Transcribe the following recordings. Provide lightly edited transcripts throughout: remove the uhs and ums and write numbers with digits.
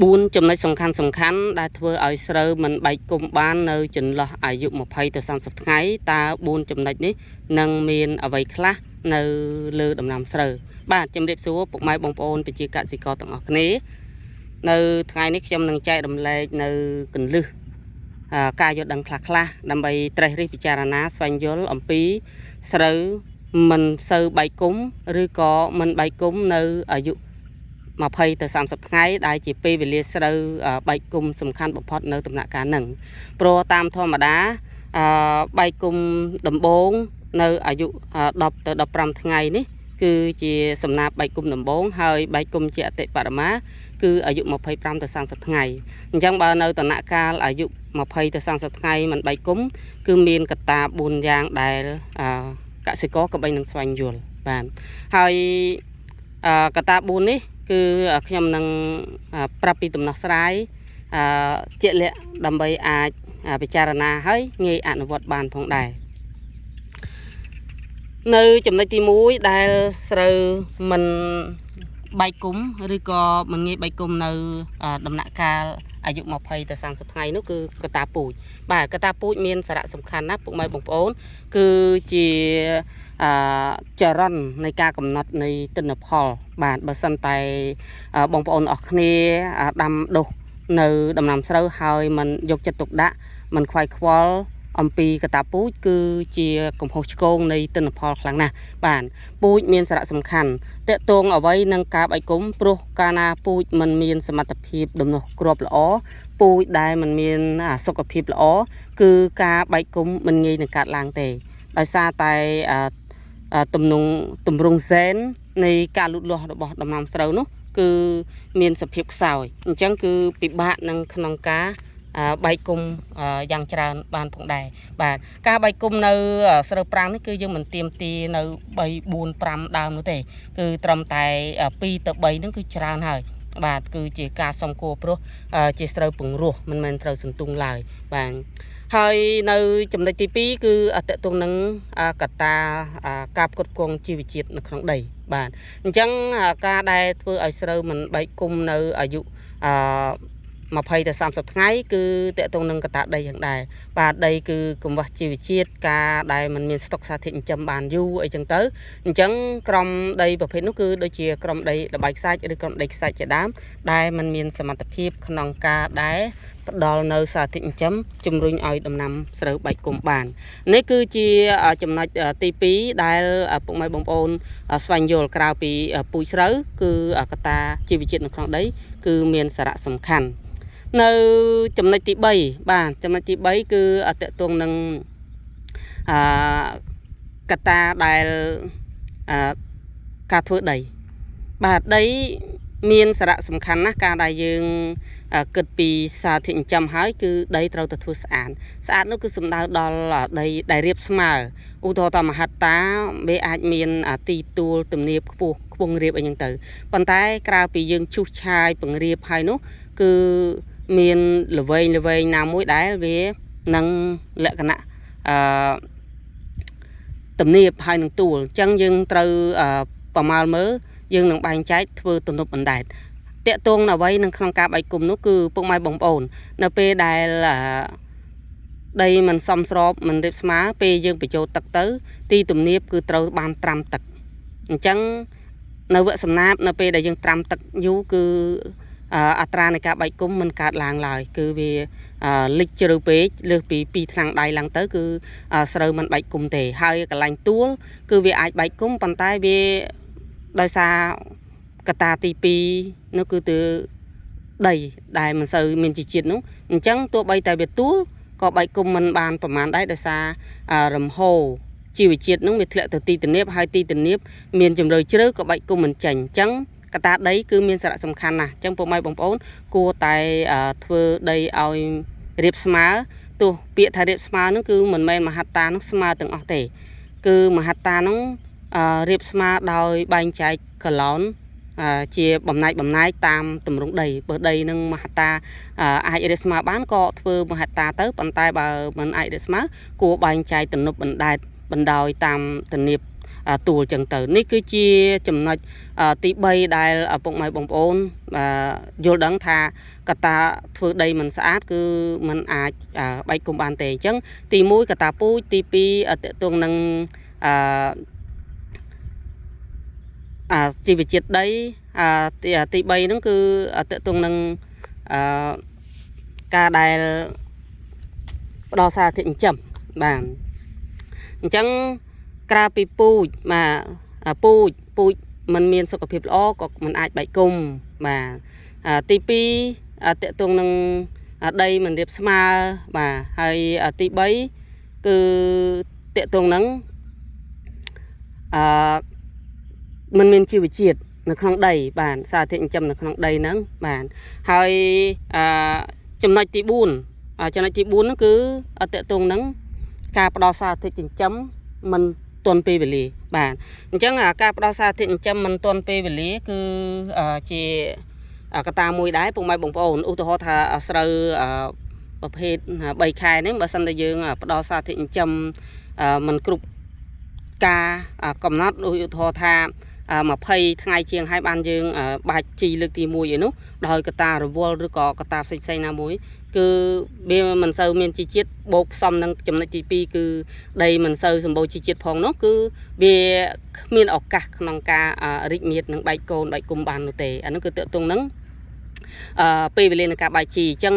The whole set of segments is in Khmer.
4ចំណុចសំខាន់ដែលធ្វើឲ្យស្រូវមិនបែកគុំបាននៅចន្លោះអាយុ20ទៅ30ថ្ងៃតើ4ចំណុចនេះនឹងមានអ្វីខ្លះនៅលើដំណាំស្រូវបាទជំរាបសួរពុកម៉ែបងប្អូនប្រជាកសិករទាំងអស់គ្នានៅថ្ងៃនេះខ្ញុំនឹងចែករំលែកនៅគន្លឹះការយល់ដឹងខ្លះដើម្បីត្រេះរិះពិចារណាស្វែងយល់អំពីស្រូវមិនសូវបែកគុំឬក៏មិនបែកគុំនៅអាយុ20ទៅ30ថ្ងៃដែលជាពេលវេលាស្រូវបែកគុំសំខាន់បំផុតនៅដំណាក់កាលហ្នឹងព្រោះតាមធម្មតាបែកគុំដំបូងនៅអាយុ10ទៅ15ថ្ងៃនេះគឺជាសំណាបបែកគុំដំបូងហើយបែកគុំជាអតិបរមាគឺអាយុ25ទៅ30ថ្ងៃអញ្ចឹងបើនៅដំណាក់កាលអាយុ20ទៅ30ថ្ងៃមិនបែកគុំគឺមានកត្តា4យ៉ាងដែលកសិករក៏បីនឹងស្វែងយល់បាទហើយកត្តា4នេះគឺខ្ញុំនឹងប្រាប់ពីដំណោះស្រាយជាក់លាក់ដើម្បីអាចពិចារណាហើយងាយអនុវត្តបានផងដែរនៅចំណុចទី1ដែលស្រូវមិនបែកគុំឬក៏មិនងាយបែកគុំនៅដំណាក់កាលអាយុ20ទៅ30ថ្ងៃនោះគឺកត្តាពូជបាទកត្តាពូជមានសារៈសំខាន់ណាស់ពុកម៉ែបងប្អូនគឺជាចរន្តនៃការកំណត់នៃទិន្នផលបាទបើសិនតែបងប្អូនអស់គ្នាដាំដុះនៅដំណាំស្រូវហើយមិនយកចិត្តទុកដាក់មិនខ្វាយខ្វល់អំពីកត្តាពូជគឺជាកំហុសឆ្គងនៃទិន្នផលខ្លាំងណាស់បាទពូជមានសារៈសំខាន់តកតងអ្វីនឹងការបែកគុំព្រោះកាលណាពូជមិនមានសមត្ថភាពដំណោះគ្រាប់ល្អពូជដែលមិនមានសុខភាពល្អគឺការបែកគុំមិនងាយនឹងកាត់ឡើងទេដោយសារតែទម្រង់ហ្សែននៃការលូតលាស់របស់ដំណាំស្រូវនោះគឺមានសភាពខ្សោយអញ្ចឹងគឺពិបាកនឹងក្នុងការបែកគុំយ៉ាងច្រើនបានផងដែរបាទការបែកគុំនៅស្រូវប្រាំងនេះគឺយើងមិនទៀមទីនៅ3 4 5ដើមនោះទេគឺត្រឹមតែ2ទៅ3ហ្នឹងគឺច្រើនហើយបាទគឺជាការសំគួរព្រោះជាស្រូវពង្រោះមិនមែនត្រូវសន្ទុងឡើយបាទហើយនៅចំណុចទី2គឺតកតងនឹងកត្តាការផ្គត់ផ្គង់ជីវជាតិនៅក្នុងដីបាទអញ្ចឹងការដែលធ្វើឲ្យស្រូវមិនបែកគុំនៅអាយុ20ទៅ30ថ្ងៃគឺតកតងនឹងកត្តាដីយ៉ាងដែរបាទដីគឺកង្វះជីវជាតិការដែលมันមានស្តុកសារធាតុចិញ្ចឹមបានយូរអីចឹងទៅអញ្ចឹងក្រំដីប្រភេទនោះគឺដូចជាក្រំដីល្បាយខ្សាច់ឬក្រំដីខ្សាច់ជាដើមដែលมันមានសមត្ថភាពក្នុងការដែលផ្ដល់នៅសារធាតុចិញ្ចឹមជំរុញឲ្យដំណាំស្រូវបែកគុំបាននេះគឺជាចំណុចទី2ដែលពុកម៉ែបងប្អូនស្វែងយល់ក្រៅពីពូជស្រូវគឺកត្តាជីវជាតិនៅក្នុងដីគឺមានសារៈសំខាន់នៅចំណុចទី3បាទចំណុចទី3គឺតកតងនឹងកត្តាដែលការធ្វើដីបាទដីមានសារៈសំខាន់ណាស់ការដែលយើងគិតពីសារធាតុចិញ្ចឹមហើយគឺដីត្រូវតែធ្វើស្អាតនោះគឺសំដៅដល់ដីដែលរាបស្មើឧទាហរណ៍តាមហត្តាវាអាចមានទីទួលទំនាបខ្ពស់ខ្ពង់រាបអីចឹងទៅប៉ុន្តែក្រៅពីយើងឈូសឆាយពង្រាបហើយនោះគឺមានល្វែងណាមួយដែលវានឹងលក្ខណៈទំនាបហើយនឹងទួលអញ្ចឹងយើងត្រូវប្រមាលមើលយើងនឹងបែងចែកធ្វើទំនប់អណ្ដែតតកតងអ្វីនឹងក្នុងការបែកគុំនោះគឺពុកម៉ែបងប្អូននៅពេលដែលដីมันសមស្របมันរាបស្មើពេលយើងបញ្ចូលទឹកទៅទីទំនាបគឺត្រូវបានត្រាំទឹកអញ្ចឹងនៅវគ្គសំណាបនៅពេលដែលយើងត្រាំទឹកយូរគឺអត្រានៃការបែកគុំមិនកើតឡើងឡើយគឺវាលិចជ្រៅពេកលើសពី2ថ្នាំងដៃឡើងទៅគឺស្រូវមិនបែកគុំទេហើយកន្លែងទួលគឺវាអាចបែកគុំប៉ុន្តែវាដោយសារកត្តាទី2នោះគឺទៅដីដែលមិនសូវមានជីជាតិនោះអញ្ចឹងទោះបីតែវាទួលក៏បែកគុំមិនបានប្រមាណដែរដោយសាររំហូរជីវជាតិនោះវាធ្លាក់ទៅទីទំនាបហើយទីទំនាបមានជម្រៅជ្រៅក៏បែកគុំមិនចេញអញ្ចឹងកត្តាដីគឺមានសារៈសំខាន់ណាស់អញ្ចឹងពុកម៉ែបងប្អូនគួរតែធ្វើដីឲ្យរាបស្មើទោះពាក្យថារាបស្មើនោះគឺមិនមែនមហត្តានោះស្មើទាំងអស់ទេគឺមហត្តានោះរៀបស្មើដោយបែងចែកកឡោនជាបំណាច់តាមទម្រង់ដីបើដីនឹងមហត្តាអាចរៀបស្មើបានក៏ធ្វើមហត្តាទៅប៉ុន្តែបើមិនអាចរៀបស្មើគួរបែងចែកទំនប់បណ្ដែតបណ្ដោយតាមទំនាប តួចឹងទៅនេះគឺជាចំណុចទី3ដែលឪពុកម៉ែបងប្អូនយល់ដឹងថាកត្តាធ្វើដីមិនស្អាតគឺมันអាចបែកគុំបានទេអញ្ចឹងទី1កត្តាពូជទី2តកតងនឹងជីវជាតិដីទី3ហ្នឹងគឺតកតងនឹងការដែលផ្ដល់សារធាតុចិញ្ចឹមបាទអញ្ចឹងក្រៅពីពូជពូជมันមានសុខភាពល្អក៏มันអាចបែកគុំបាទទី2តកតងនឹងដីมันរាបស្មើបាទហើយទី3គឺតកតងនឹងมันមានជីវជាតិនៅក្នុងដីបាទសារធាតុចិញ្ចឹមនៅក្នុងដីហ្នឹងបាទហើយចំណុចទី4ហ្នឹងគឺតកតងនឹងការផ្ដល់សារធាតុចិញ្ចឹមมันទាន់ពេលវេលាបាទអញ្ចឹងការផ្ដល់សារធាតុចិញ្ចឹមมันទាន់ពេលវេលាគឺជាកត្តាមួយដែរពុកម៉ែបងប្អូនឧទាហរណ៍ថាស្រូវប្រភេទ3ខែនេះបើសិនតែយើងផ្ដល់សារធាតុចិញ្ចឹមมันគ្រប់ការកំណត់ឧទាហរណ៍ថា20ថ្ងៃជាងហើយបានយើងបាច់ជីលើកទី1ឯនោះដោយកត្តារវល់ឬក៏កត្តាផ្សេងណាមួយគឺវាមិនសូវមានជីជាតិបូកផ្សំនឹងចំណុចទី2គឺដីមិនសូវសម្បូរជីជាតិផងនោះគឺវាគ្មានឱកាសក្នុងការរីកមាឌនឹងបែកកូនបែកគុំបាននោះទេអានោះគឺតកតងនឹងពេលវេលានៃការបាយជីអញ្ចឹង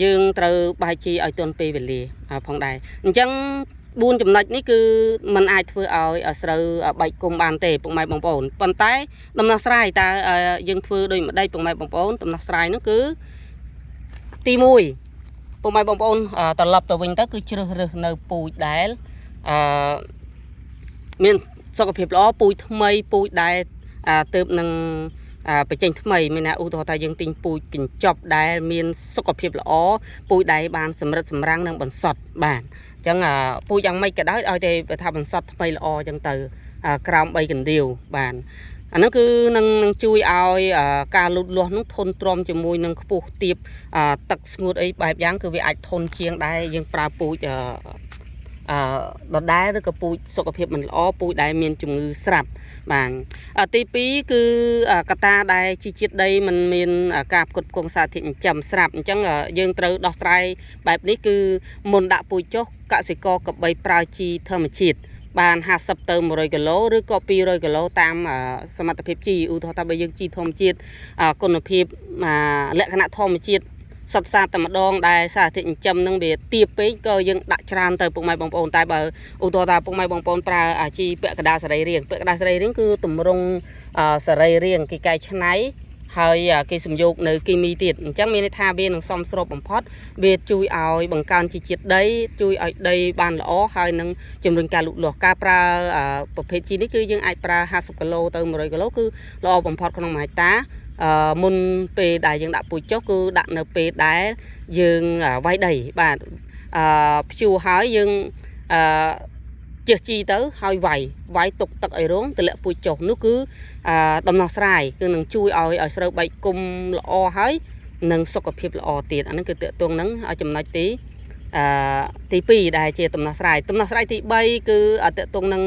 យើងត្រូវបាយជីឲ្យទាន់ពេលវេលាផងដែរអញ្ចឹង4ចំណុចនេះគឺมันអាចធ្វើឲ្យស្រូវបែកគុំបានទេពុកម៉ែបងប្អូនប៉ុន្តែដំណោះស្រាយតើយើងធ្វើដូចម្ដេចពុកម៉ែបងប្អូនដំណោះស្រាយនោះគឺទី1ពុកម៉ែបងប្អូនត្រឡប់ទៅវិញទៅគឺជ្រើសរើសនៅពូជដែលមានសុខភាពល្អពូជថ្មីពូជដែលទៅនឹងបញ្ចេញថ្មីមានឧទាហរណ៍ថាយើងទិញពូជកញ្ចប់ដែលមានសុខភាពល្អពូជដែលបានសម្រិតសម្រាំងនិងបន្សុទ្ធបាទអញ្ចឹងពូជយ៉ាងម៉េចក៏ដោយឲ្យតែថាបន្សុទ្ធថ្មីល្អអញ្ចឹងទៅក្រោម3កណ្ដៀវបាទអាហ្នឹងគឺនឹងជួយឲ្យការលូតលាស់នោះធន់ទ្រាំជាមួយនឹងខ្ពស់ទាបទឹកស្ងួតអីបែបយ៉ាងគឺវាអាចធន់ជាងដែរយើងប្រើពូជដដែលឬក៏ពូជសុខភាពមិនល្អពូជដែលមានជំងឺស្រាប់បាទទី2គឺកត្តាដែលជីជាតិដីมันមានការផ្គត់ផ្គង់សារធាតុចិញ្ចឹមស្រាប់អញ្ចឹងយើងត្រូវដោះស្រាយបែបនេះគឺមុនដាក់ពូជចុះកសិករកបីប្រើជីធម្មជាតិបាន50ទៅ100គីឡូឬក៏200គីឡូតាមសមត្ថភាពជីឧទាហរណ៍ថាបើយើងជីធម្មជាតិគុណភាពលក្ខណៈធម្មជាតិសុទ្ធសាធតែម្ដងដែលសារធាតុចិញ្ចឹមនឹងវាទាបពេកក៏យើងដាក់ច្រើនទៅពុកម៉ែបងប្អូនតែបើឧទាហរណ៍ថាពុកម៉ែបងប្អូនប្រើជីពាក់កណ្ដាលសរីរាង្គពាក់កណ្ដាលសរីរាង្គគឺតម្រង់សរីរាង្គគេកែច្នៃហើយគេសំយោគនៅគីមីទៀតអញ្ចឹងមានន័យថាវានឹងសមស្របបំផុតវាជួយឲ្យបង្កើនជីជាតិដីជួយឲ្យដីបានល្អហើយនឹងជំរុញការលូតលាស់ការប្រើប្រភេទជីនេះគឺយើងអាចប្រើ50គីឡូទៅ100គីឡូគឺល្អបំផុតក្នុង1ហិកតាមុនពេលដែលយើងដាក់ពូជចុះគឺដាក់នៅពេលដែលយើងវាយដីបាទភ្ជួរហើយយើងជិះជីទៅហើយវាយទុកទឹកឲ្យរងទម្លាក់ពូជចុះនោះគឺដំណោះស្រាយគឺនឹងជួយឲ្យស្រូវបែកគុំល្អហើយនិងសុខភាពល្អទៀតអានេះគឺតកតងនឹងចំណុចទី2ដែលជាដំណោះស្រាយទី3គឺតកតងនឹង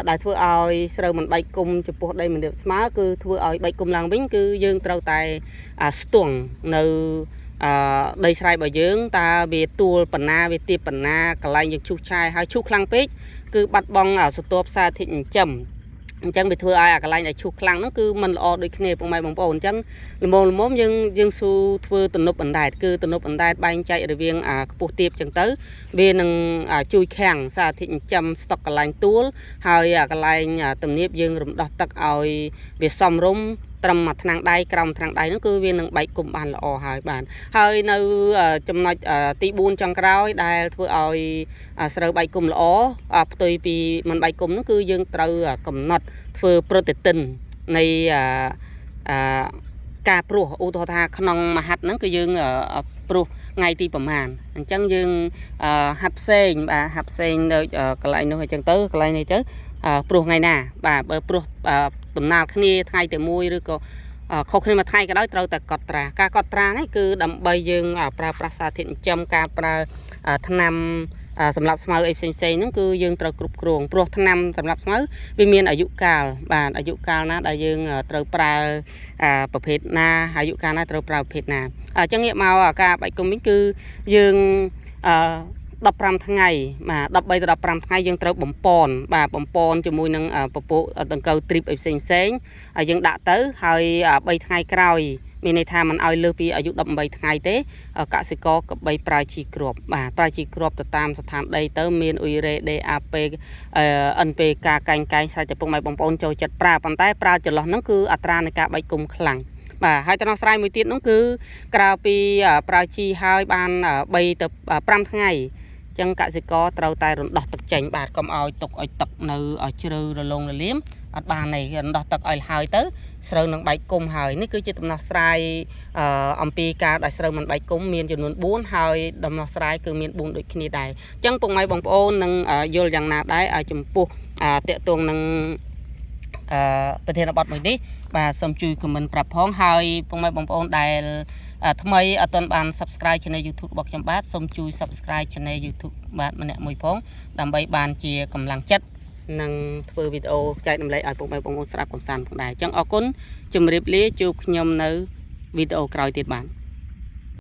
ដែលធ្វើឲ្យស្រូវមិនបែកគុំចំពោះដីមិនរាបស្មើគឺធ្វើឲ្យបែកគុំឡើងវិញគឺយើងត្រូវតែស្ទង់នៅដីស្រែរបស់យើងតើវាទួលប៉ុណ្ណាវាទាបប៉ុណ្ណាកន្លែងយើងឈូសឆាយហើយឈូសខ្លាំងពេកគឺបាត់បង់ស្រទាប់សារធាតុចិញ្ចឹមអញ្ចឹងវាធ្វើឲ្យកន្លែងដែលឈូសខ្លាំងហ្នឹងគឺมันល្អដូចគ្នាពុកម៉ែបងប្អូនអញ្ចឹងល្មមយើងស៊ូធ្វើទំនប់អណ្ដែតគឺទំនប់អណ្ដែតបែងចែករវាងខ្ពស់ទាបអញ្ចឹងទៅវានឹងជួយខាំងសារធាតុចិញ្ចឹមស្តុកកន្លែងទួលហើយកន្លែងទំនាបយើងរំដោះទឹកឲ្យវាសមរម្យត្រឹមមួយថ្នាំងដៃក្រោមថ្នាំងដៃហ្នឹងគឺវានឹងបែកគុំបានល្អហើយបាទហើយនៅចំណុចទី4ចុងក្រោយដែលធ្វើឲ្យស្រូវបែកគុំល្អផ្ទុយពីមិនបែកគុំហ្នឹងគឺយើងត្រូវកំណត់ធ្វើប្រូតេទីននៃការព្រោះឧទាហរណ៍ថាក្នុងមួយហាត់ហ្នឹងគឺយើងព្រោះថ្ងៃទីប្រមាណអញ្ចឹងយើងហាត់ផ្សេងបាទហាត់ផ្សេងនៅកន្លែងនោះអញ្ចឹងទៅកន្លែងនេះទៅព្រោះថ្ងៃណាបាទបើព្រោះដំណាលគ្នាថ្ងៃតែមួយឬក៏ខុសគ្នាមួយថ្ងៃក៏ដោយត្រូវតែកត់ត្រាការកត់ត្រានេះគឺដើម្បីយើងប្រើប្រាស់សារធាតុចិញ្ចឹមការប្រើថ្នាំ សម្រាប់ស្មៅអីផ្សេងហ្នឹងគឺយើងត្រូវគ្រប់គ្រងព្រោះថ្នាំសម្រាប់ស្មៅវាមានអាយុកាលបាទអាយុកាលណាដែលយើងត្រូវប្រើប្រភេទណាអាយុកាលណាត្រូវប្រើប្រភេទណាអញ្ចឹងងាកមកការបាច់គុំវិញគឺយើង15ថ្ងៃបាទ13ទៅ15ថ្ងៃយើងត្រូវបំពន់បាទបំពន់ជាមួយនឹងពពុះដង្កូវទ្រីបអីផ្សេងហើយយើងដាក់ទៅហើយ3ថ្ងៃក្រោយមានន័យថាมันឲ្យលើសពីអាយុ18ថ្ងៃទេកសិករក៏បីប្រើជីគ្រាប់បាទប្រើជីគ្រាប់ទៅតាមស្ថានដីទៅមានអ៊ុយរ៉េ DAP NPK កាញ់ស្រេចតែពុកម៉ែបងប្អូនចូលចិត្តប្រើប៉ុន្តែប្រើចន្លោះហ្នឹងគឺអត្រានៃការបែកគុំខ្លាំងបាទហើយដំណោះស្រាយមួយទៀតនោះគឺក្រៅពីប្រើជីហើយបាន3ទៅ5ថ្ងៃចឹងកសិករត្រូវតែរំដោះទឹកចេញបាទកុំឲ្យទុកឲ្យទឹកនៅជ្រៅរលោងរលាមអត់បានទេរំដោះទឹកឲ្យហើយទៅស្រូវនឹងបែកគុំហើយនេះគឺជាដំណោះស្រាយអំពីការដែលស្រូវមិនបែកគុំមានចំនួន4ហើយដំណោះស្រាយគឺមាន4ដូចគ្នាដែរអញ្ចឹងពុកម៉ែបងប្អូននឹងយល់យ៉ាងណាដែរចំពោះតកតងនឹងប្រធានបទមួយនេះបាទសូមជួយខមមិនប្រាប់ផងហើយពុកម៉ែបងប្អូនដែលថ្មីអត់ទាន់បាន Subscribe Channel YouTube របស់ខ្ញុំបាទសូមជួយ Subscribe Channel YouTube បាទម្នាក់មួយផងដើម្បីបានជាកម្លាំងចិត្តនឹងធ្វើវីដេអូចែករំលែកឲ្យពុកម៉ែបងប្អូនស្ដាប់កំសាន្តផងដែរអញ្ចឹងអរគុណជម្រាបលាជួបខ្ញុំនៅវីដេអូក្រោយទៀតបាទ